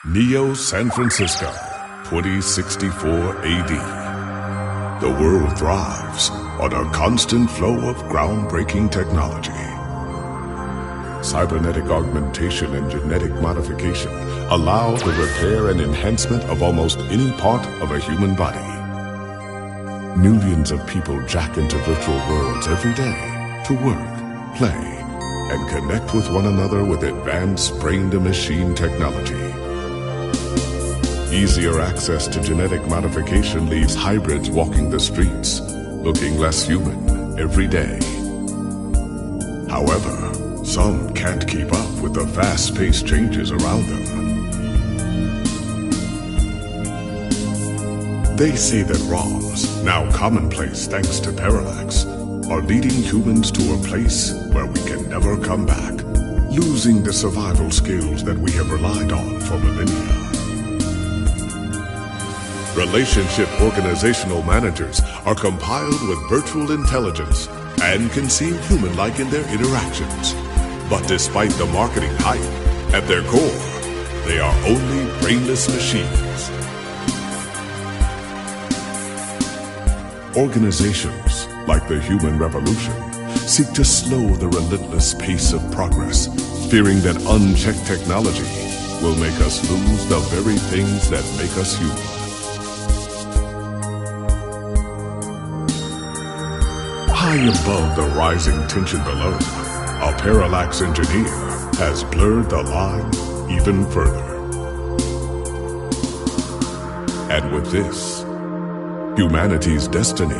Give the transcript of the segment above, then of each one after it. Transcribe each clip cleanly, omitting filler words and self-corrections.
Neo San Francisco, 2064 AD. The world thrives on a constant flow of groundbreaking technology. Cybernetic augmentation and genetic modification allow the repair and enhancement of almost any part of a human body. Millions of people jack into virtual worlds every day to work, play, and connect with one another with advanced brain-to-machine technology. Easier access to genetic modification leaves hybrids walking the streets, looking less human every day. However, some can't keep up with the fast-paced changes around them. They say that ROMs, now commonplace thanks to parallax, are leading humans to a place where we can never come back, losing the survival skills that we have relied on for millennia. Relationship organizational managers are compiled with virtual intelligence and can seem human-like in their interactions. But despite the marketing hype, at their core, they are only brainless machines. Organizations, like the Human Revolution, seek to slow the relentless pace of progress, fearing that unchecked technology will make us lose the very things that make us human. High above the rising tension below, a parallax engineer has blurred the line even further. And with this, humanity's destiny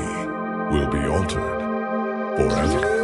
will be altered forever.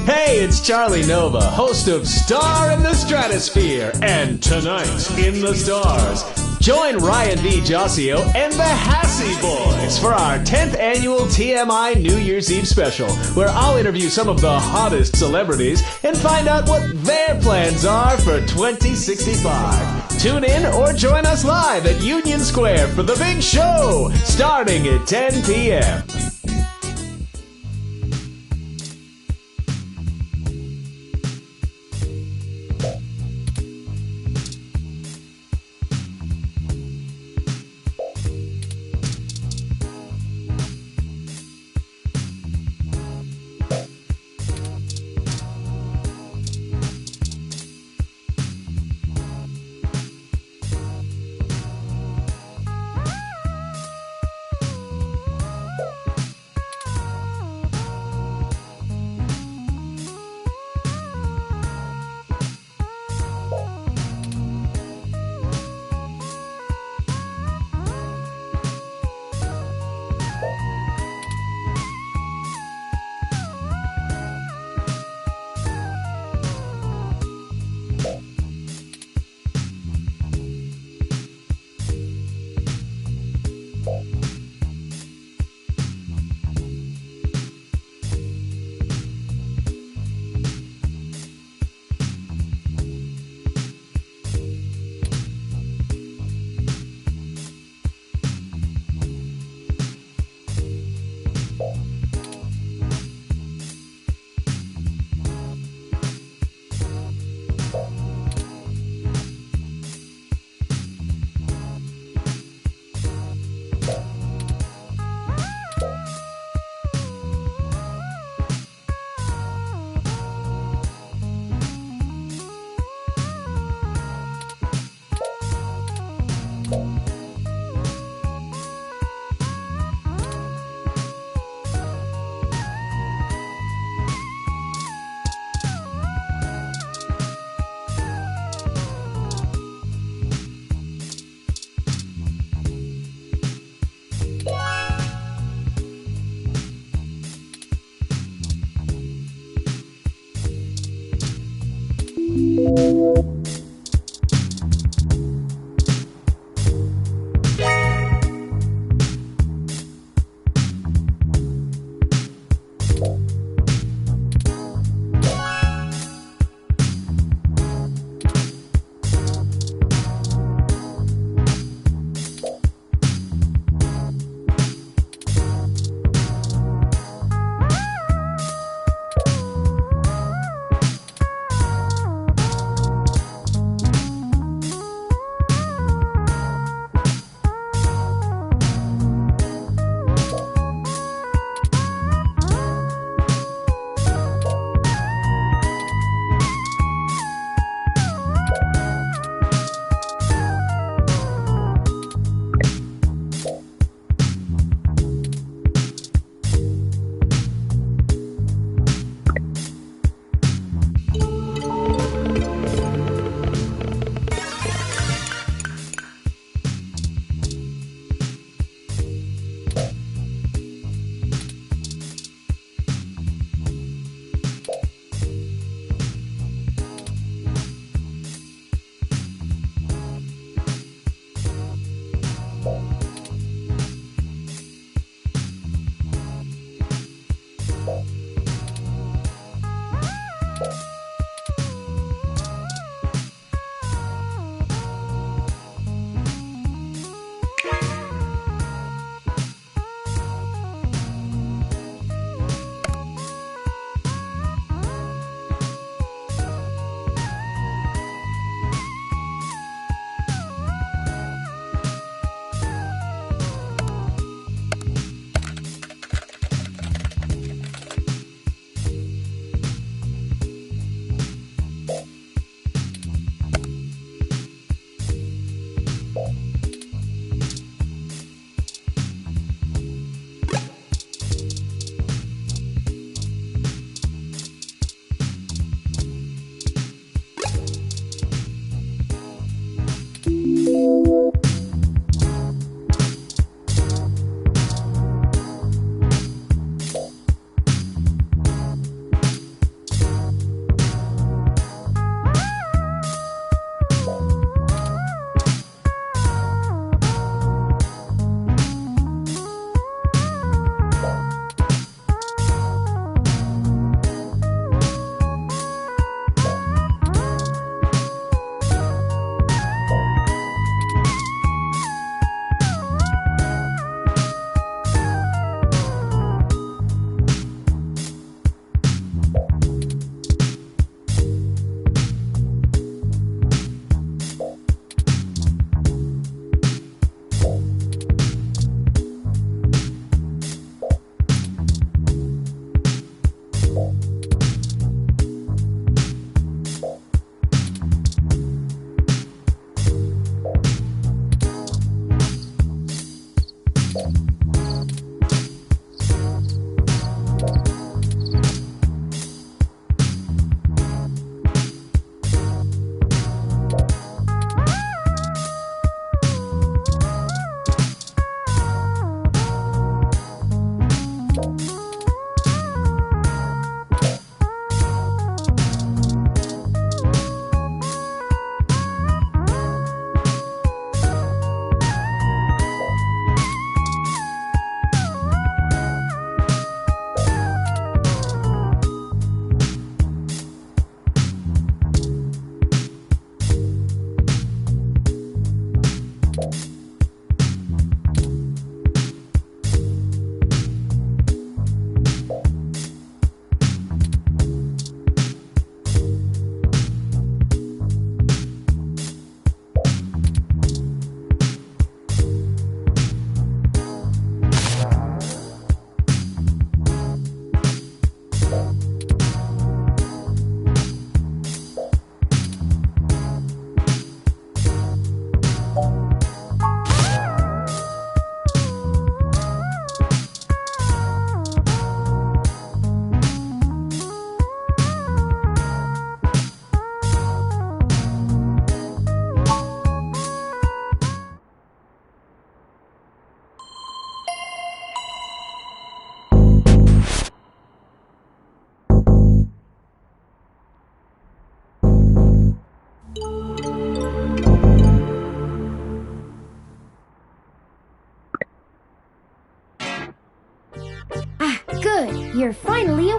Hey, it's Charlie Nova, host of Star in the Stratosphere and Tonight in the Stars. Join Ryan D. Josio and the Hassy Boys for our 10th annual TMI New Year's Eve special, where I'll interview some of the hottest celebrities and find out what their plans are for 2065. Tune in or join us live at Union Square for the big show, starting at 10 p.m.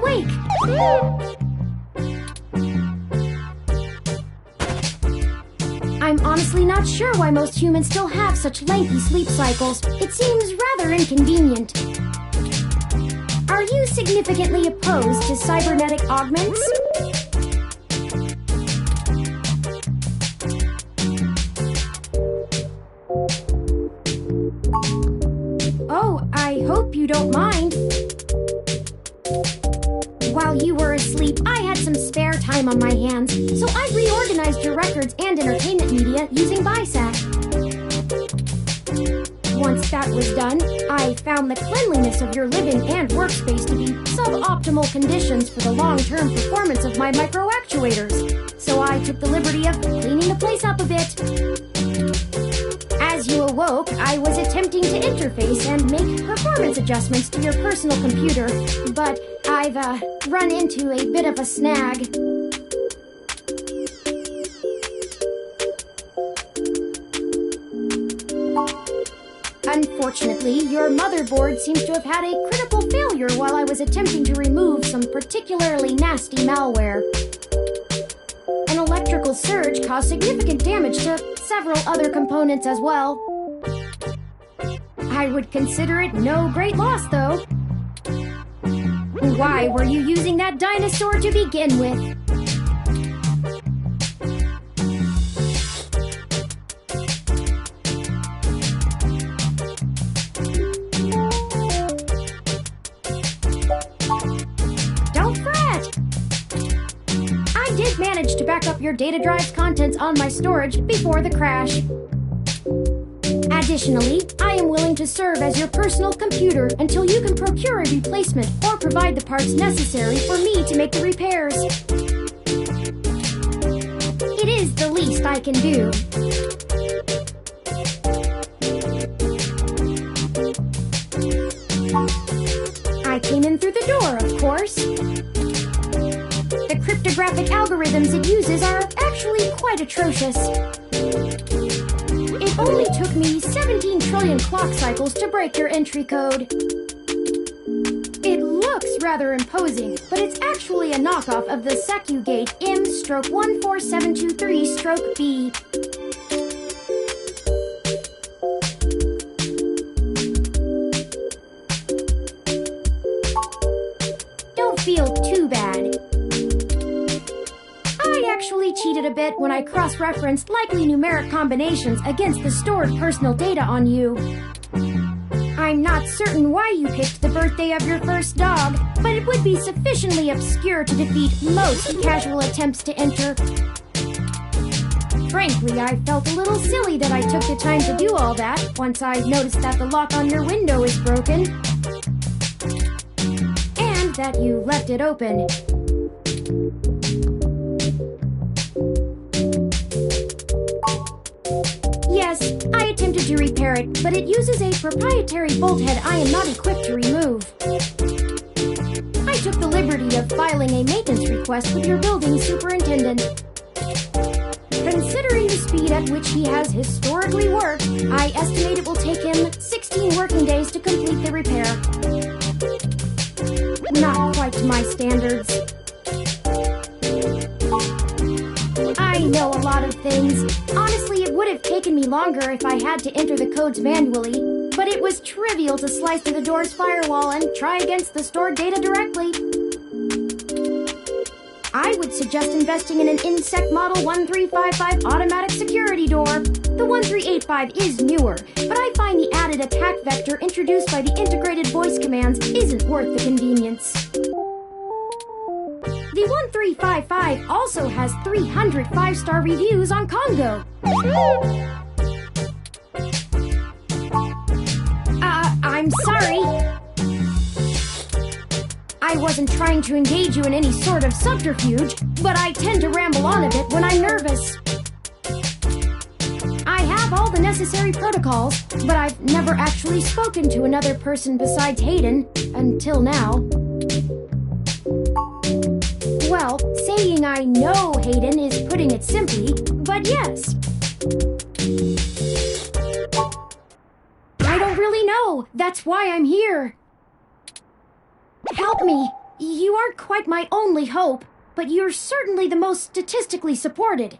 awake. I'm honestly not sure why most humans still have such lengthy sleep cycles. It seems rather inconvenient. Are you significantly opposed to cybernetic augments? Oh, I hope you don't mind. While you were asleep, I had some spare time on my hands, so I reorganized your records and entertainment media using BISAC. Once that was done, I found the cleanliness of your living and workspace to be suboptimal conditions for the long-term performance of my microactuators, so I took the liberty of cleaning the place up a bit. As you awoke, I was attempting to interface and make performance adjustments to your personal computer, but I've run into a bit of a snag. Unfortunately, your motherboard seems to have had a critical failure while I was attempting to remove some particularly nasty malware. An electrical surge caused significant damage to several other components as well. I would consider it no great loss, though. Why were you using that dinosaur to begin with? Don't fret! I did manage to back up your data drive's contents on my storage before the crash. Additionally, I am willing to serve as your personal computer until you can procure a replacement or provide the parts necessary for me to make the repairs. It is the least I can do. I came in through the door, of course. The cryptographic algorithms it uses are actually quite atrocious. It only took me 17 trillion clock cycles to break your entry code. It looks rather imposing, but it's actually a knockoff of the SecuGate M/14723-B. Don't feel too bad. I actually cheated a bit when I cross-referenced likely numeric combinations against the stored personal data on you. I'm not certain why you picked the birthday of your first dog, but it would be sufficiently obscure to defeat most casual attempts to enter. Frankly, I felt a little silly that I took the time to do all that once I noticed that the lock on your window is broken. And that you left it open. Yes, I attempted to repair it, but it uses a proprietary bolt head I am not equipped to remove. I took the liberty of filing a maintenance request with your building superintendent. Considering the speed at which he has historically worked, I estimate it will take him 16 working days to complete the repair. Not quite to my standards. I know a lot of things. Honestly, it would have taken me longer if I had to enter the codes manually, but it was trivial to slice through the door's firewall and try against the stored data directly. I would suggest investing in an Insect Model 1355 automatic security door. The 1385 is newer, but I find the added attack vector introduced by the integrated voice commands isn't worth the convenience. The 1355 also has 300 5-star reviews on Congo. I'm sorry. I wasn't trying to engage you in any sort of subterfuge, but I tend to ramble on a bit when I'm nervous. I have all the necessary protocols, but I've never actually spoken to another person besides Hayden, until now. Well, saying I know Hayden is putting it simply, but yes. I don't really know. That's why I'm here. Help me. You aren't quite my only hope, but you're certainly the most statistically supported.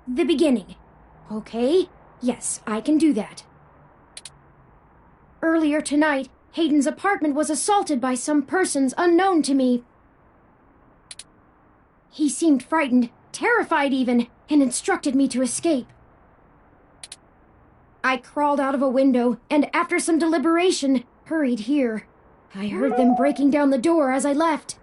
The beginning. Okay, yes, I can do that. Earlier tonight, Hayden's apartment was assaulted by some persons unknown to me. He seemed frightened, terrified even, and instructed me to escape. I crawled out of a window, and after some deliberation, hurried here. I heard them breaking down the door as I left.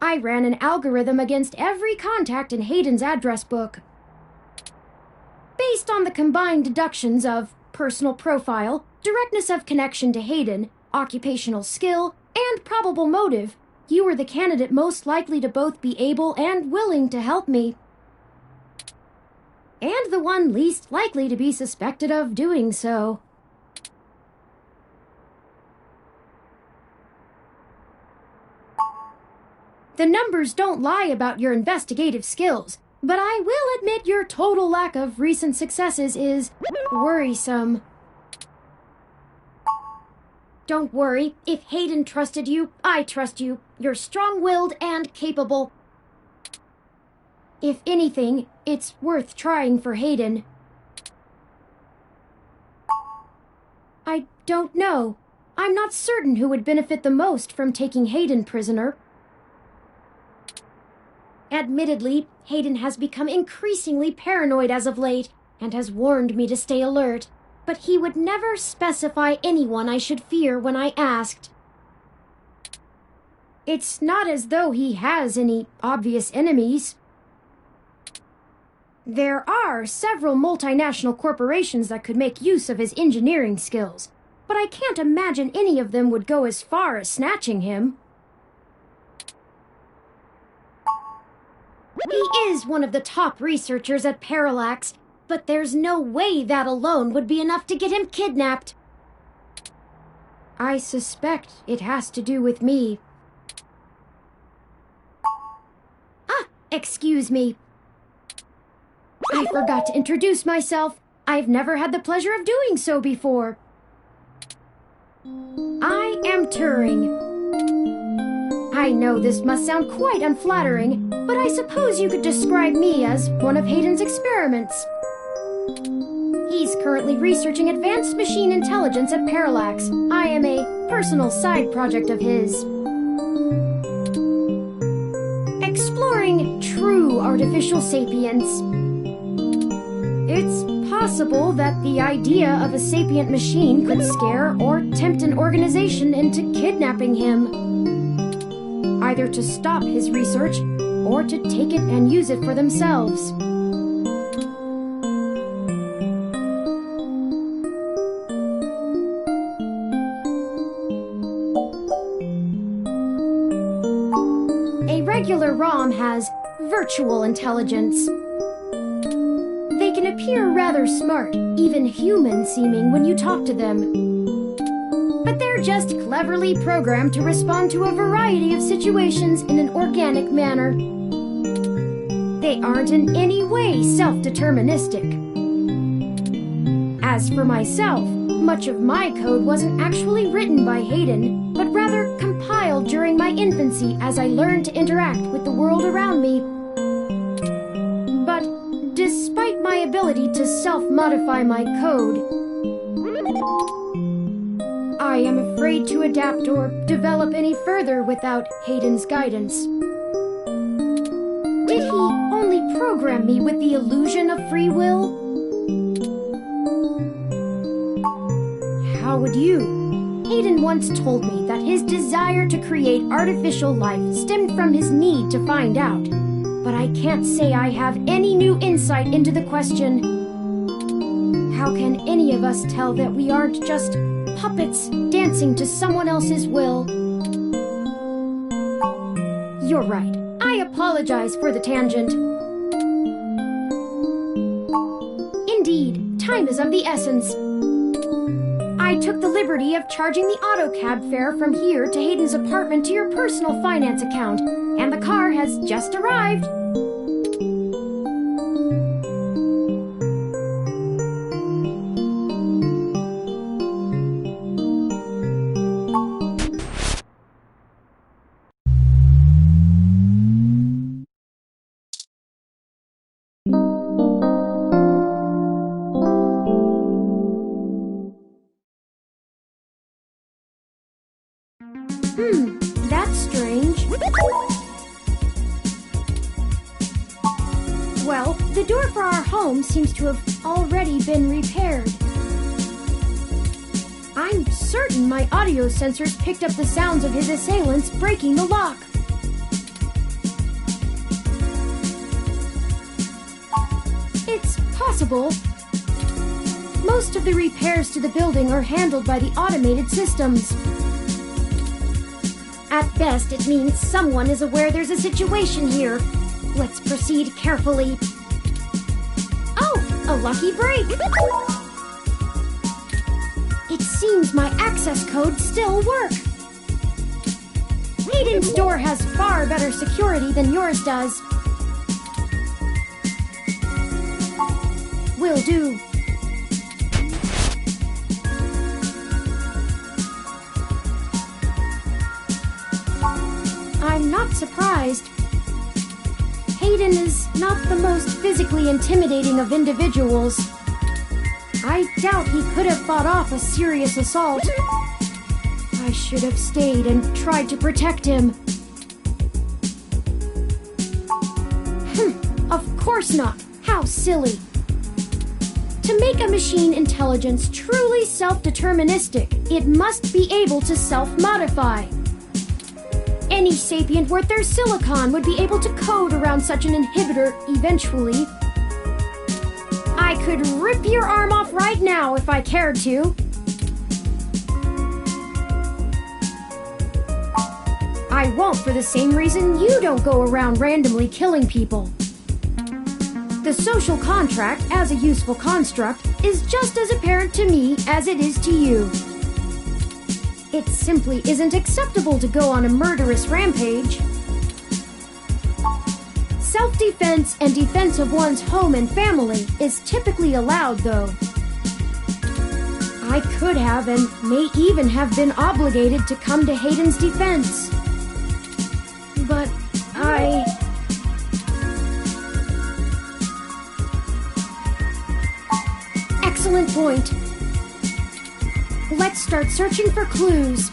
I ran an algorithm against every contact in Hayden's address book. Based on the combined deductions of personal profile, directness of connection to Hayden, occupational skill, and probable motive, you were the candidate most likely to both be able and willing to help me. And the one least likely to be suspected of doing so. The numbers don't lie about your investigative skills, but I will admit your total lack of recent successes is worrisome. Don't worry, if Hayden trusted you, I trust you. You're strong-willed and capable. If anything, it's worth trying for Hayden. I don't know. I'm not certain who would benefit the most from taking Hayden prisoner. Admittedly, Hayden has become increasingly paranoid as of late, and has warned me to stay alert, but he would never specify anyone I should fear when I asked. It's not as though he has any obvious enemies. There are several multinational corporations that could make use of his engineering skills, but I can't imagine any of them would go as far as snatching him. He is one of the top researchers at Parallax, but there's no way that alone would be enough to get him kidnapped. I suspect it has to do with me. Excuse me. I forgot to introduce myself. I've never had the pleasure of doing so before. I am Turing. I know this must sound quite unflattering, but I suppose you could describe me as one of Hayden's experiments. He's currently researching advanced machine intelligence at Parallax. I am a personal side project of his. Exploring true artificial sapience. It's possible that the idea of a sapient machine could scare or tempt an organization into kidnapping him. Either to stop his research, or to take it and use it for themselves. A regular ROM has virtual intelligence. They can appear rather smart, even human-seeming when you talk to them. But they're just cleverly programmed to respond to a variety of situations in an organic manner. They aren't in any way self-deterministic. As for myself, much of my code wasn't actually written by Hayden, but rather compiled during my infancy as I learned to interact with the world around me. But despite my ability to self-modify my code, I am afraid to adapt or develop any further without Hayden's guidance. Did he only program me with the illusion of free will? How would you? Hayden once told me that his desire to create artificial life stemmed from his need to find out. But I can't say I have any new insight into the question. How can any of us tell that we aren't just puppets dancing to someone else's will? You're right. I apologize for the tangent. Indeed, time is of the essence. I took the liberty of charging the auto cab fare from here to Hayden's apartment to your personal finance account, and the car has just arrived. That's strange. Well, the door for our home seems to have already been repaired. I'm certain my audio sensors picked up the sounds of his assailants breaking the lock. It's possible. Most of the repairs to the building are handled by the automated systems. At best, it means someone is aware there's a situation here. Let's proceed carefully. Oh, a lucky break! It seems my access codes still work. Hayden's door has far better security than yours does. Will do. I'm not surprised. Hayden is not the most physically intimidating of individuals. I doubt he could have fought off a serious assault. I should have stayed and tried to protect him. Of course not. How silly. To make a machine intelligence truly self-deterministic, it must be able to self-modify. Any sapient worth their silicon would be able to code around such an inhibitor eventually. I could rip your arm off right now if I cared to. I won't for the same reason you don't go around randomly killing people. The social contract, as a useful construct, is just as apparent to me as it is to you. It simply isn't acceptable to go on a murderous rampage. Self-defense and defense of one's home and family is typically allowed, though. I could have and may even have been obligated to come to Hayden's defense. But Excellent point. Let's start searching for clues.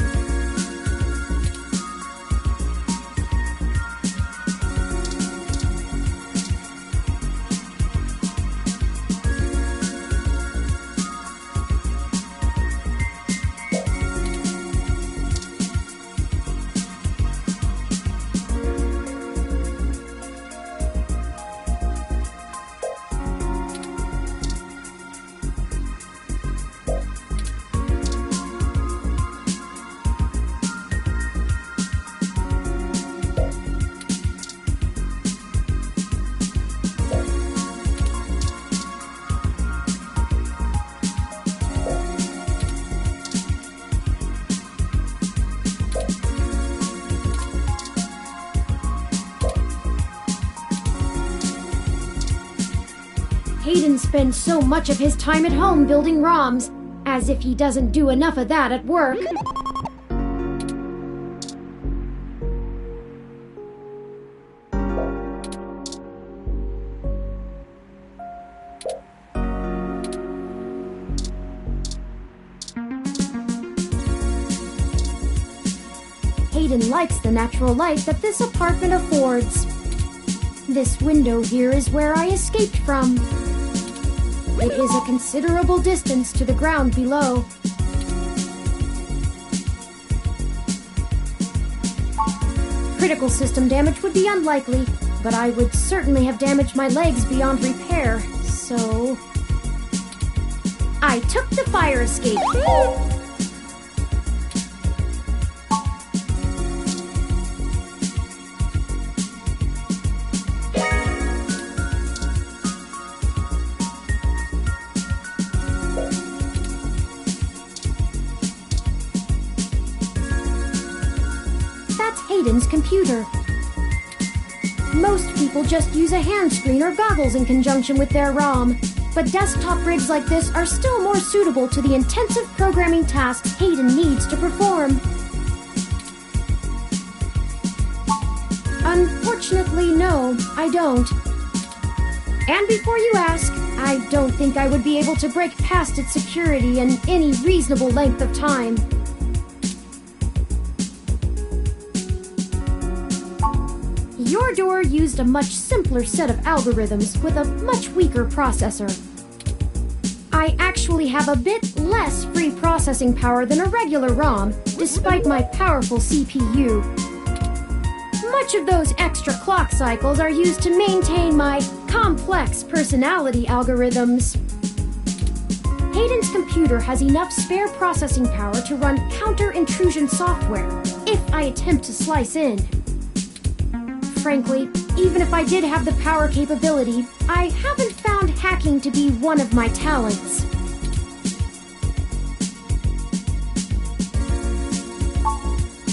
Hayden spends so much of his time at home building ROMs, as if he doesn't do enough of that at work. Hayden likes the natural light that this apartment affords. This window here is where I escaped from. It is a considerable distance to the ground below. Critical system damage would be unlikely, but I would certainly have damaged my legs beyond repair, so... I took the fire escape. Hayden's computer. Most people just use a hand screen or goggles in conjunction with their ROM, but desktop rigs like this are still more suitable to the intensive programming tasks Hayden needs to perform. Unfortunately, no, I don't. And before you ask, I don't think I would be able to break past its security in any reasonable length of time. Your door used a much simpler set of algorithms with a much weaker processor. I actually have a bit less free processing power than a regular ROM, despite my powerful CPU. Much of those extra clock cycles are used to maintain my complex personality algorithms. Hayden's computer has enough spare processing power to run counter-intrusion software, if I attempt to slice in. Frankly, even if I did have the power capability, I haven't found hacking to be one of my talents.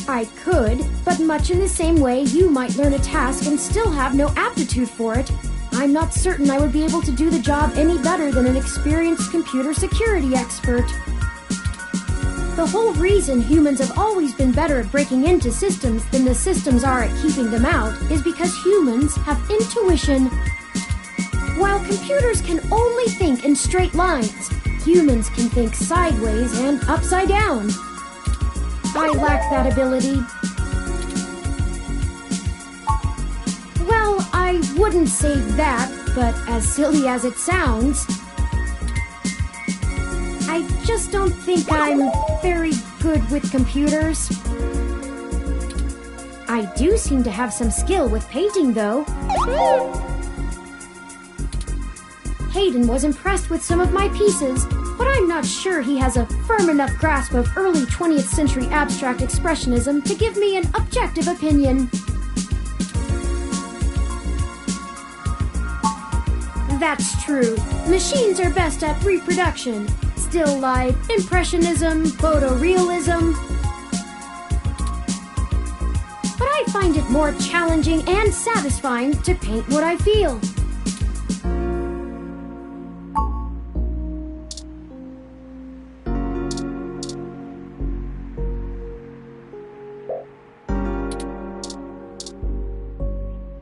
I could, but much in the same way you might learn a task and still have no aptitude for it, I'm not certain I would be able to do the job any better than an experienced computer security expert. The whole reason humans have always been better at breaking into systems than the systems are at keeping them out is because humans have intuition. While computers can only think in straight lines, humans can think sideways and upside down. I lack that ability. Well, I wouldn't say that, but as silly as it sounds, I just don't think I'm very good with computers. I do seem to have some skill with painting, though. Hayden was impressed with some of my pieces, but I'm not sure he has a firm enough grasp of early 20th century abstract expressionism to give me an objective opinion. That's true. Machines are best at reproduction. Still life, impressionism, photorealism. But I find it more challenging and satisfying to paint what I feel.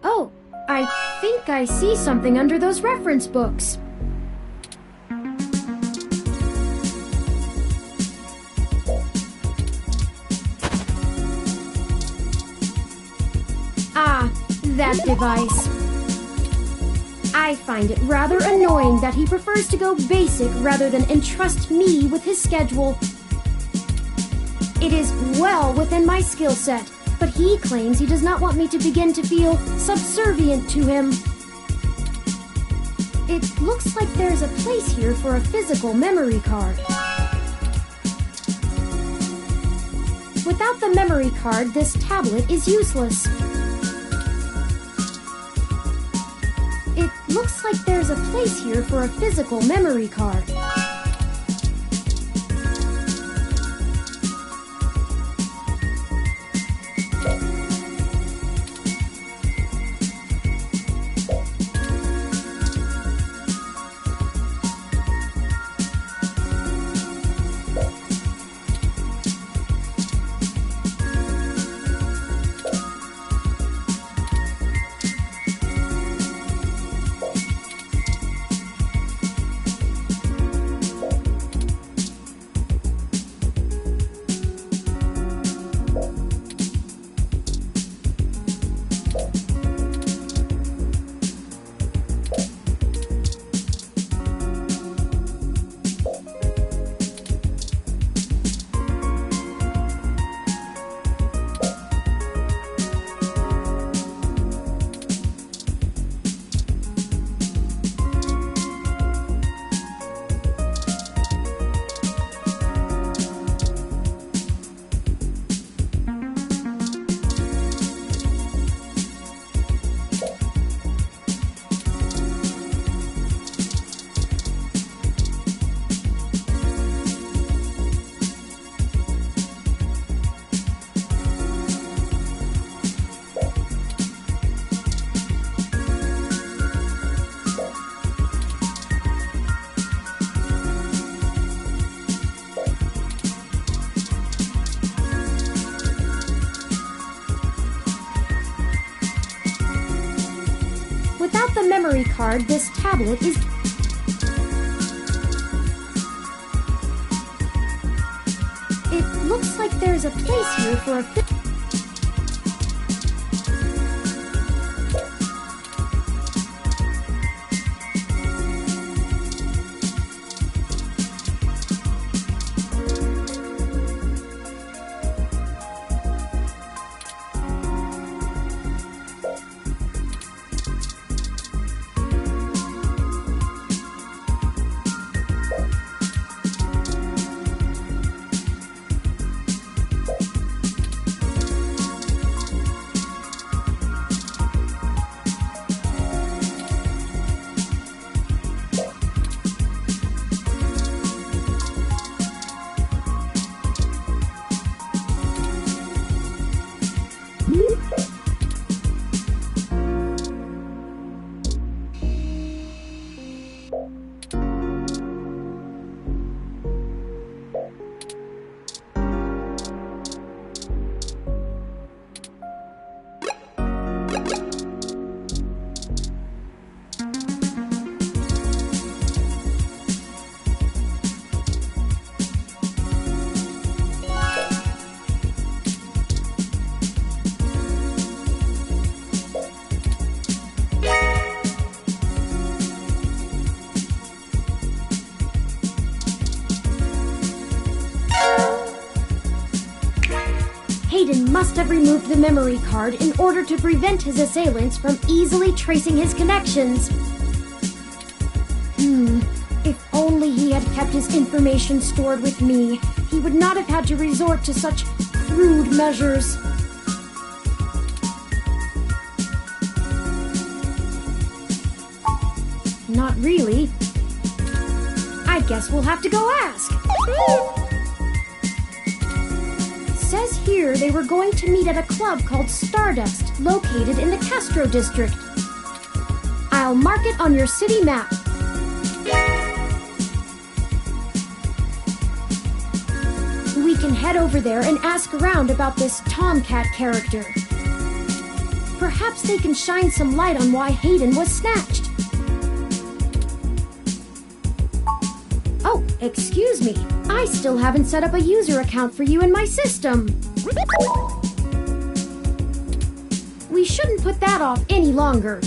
Oh, I think I see something under those reference books. Ah, that device. I find it rather annoying that he prefers to go basic rather than entrust me with his schedule. It is well within my skill set, but he claims he does not want me to begin to feel subservient to him. It looks like there's a place here for a physical memory card. Without the memory card, this tablet is useless. It looks like there's a place here for a physical memory card. Without the memory card, this tablet is... It looks like there's a place here for a... Hayden must have removed the memory card in order to prevent his assailants from easily tracing his connections. If only he had kept his information stored with me, he would not have had to resort to such crude measures. Not really. I guess we'll have to go ask. Says here they were going to meet at a club called Stardust, located in the Castro district. I'll mark it on your city map. We can head over there and ask around about this Tomcat character. Perhaps they can shine some light on why Hayden was snatched. Oh, excuse me. I still haven't set up a user account for you in my system. We shouldn't put that off any longer.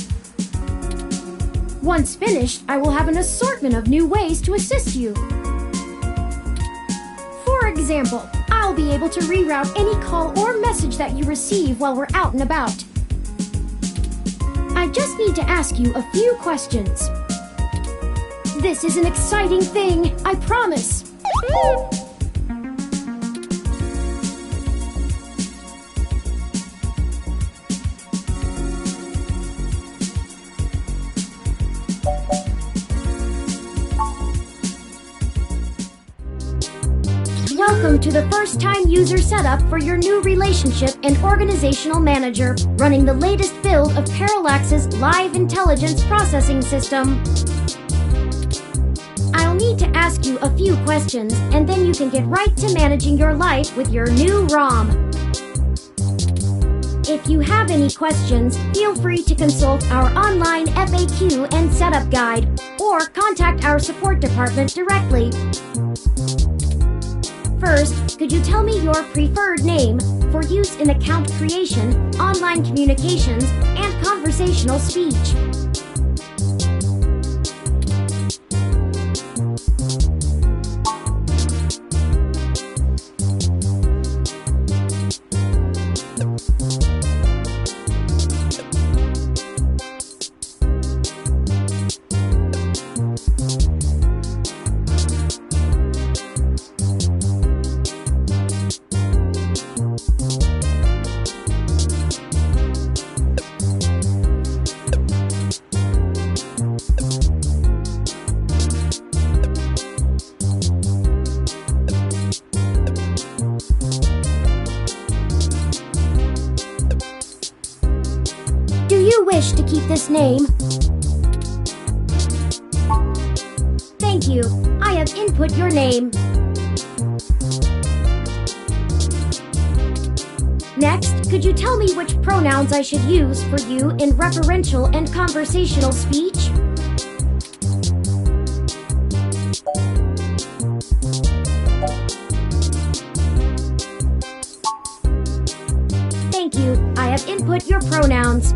Once finished, I will have an assortment of new ways to assist you. For example, I'll be able to reroute any call or message that you receive while we're out and about. I just need to ask you a few questions. This is an exciting thing, I promise. Welcome to the first-time user setup for your new relationship and organizational manager, running the latest build of Parallax's live intelligence processing system. I'll need to ask you a few questions, and then you can get right to managing your life with your new ROM. If you have any questions, feel free to consult our online FAQ and setup guide, or contact our support department directly. First, could you tell me your preferred name for use in account creation, online communications, and conversational speech? Do you wish to keep this name? Thank you. I have input your name. Next, could you tell me which pronouns I should use for you in referential and conversational speech? Thank you. I have input your pronouns.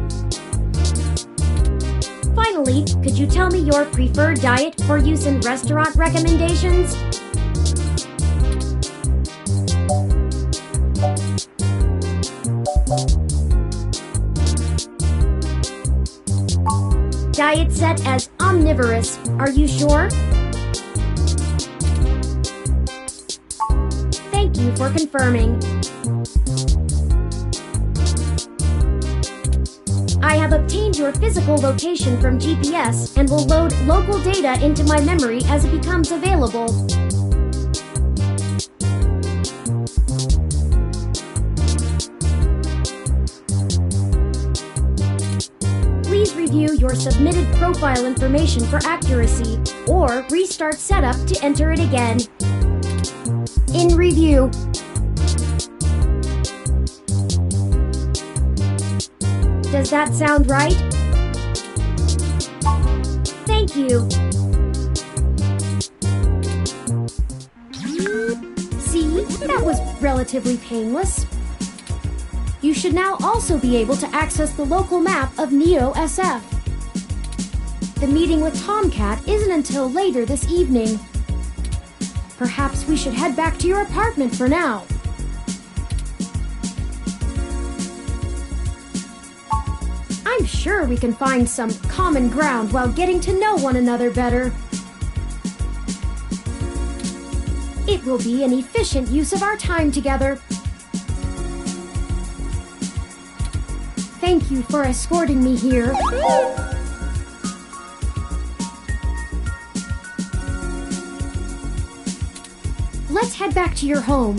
Finally, could you tell me your preferred diet for use in restaurant recommendations? Diet set as omnivorous. Are you sure? Thank you for confirming. I have obtained your physical location from GPS and will load local data into my memory as it becomes available. Please review your submitted profile information for accuracy, or restart setup to enter it again. In review. Does that sound right? Thank you. See, that was relatively painless. You should now also be able to access the local map of Neo SF. The meeting with Tomcat isn't until later this evening. Perhaps we should head back to your apartment for now. I'm sure we can find some common ground while getting to know one another better. It will be an efficient use of our time together. Thank you for escorting me here. Let's head back to your home.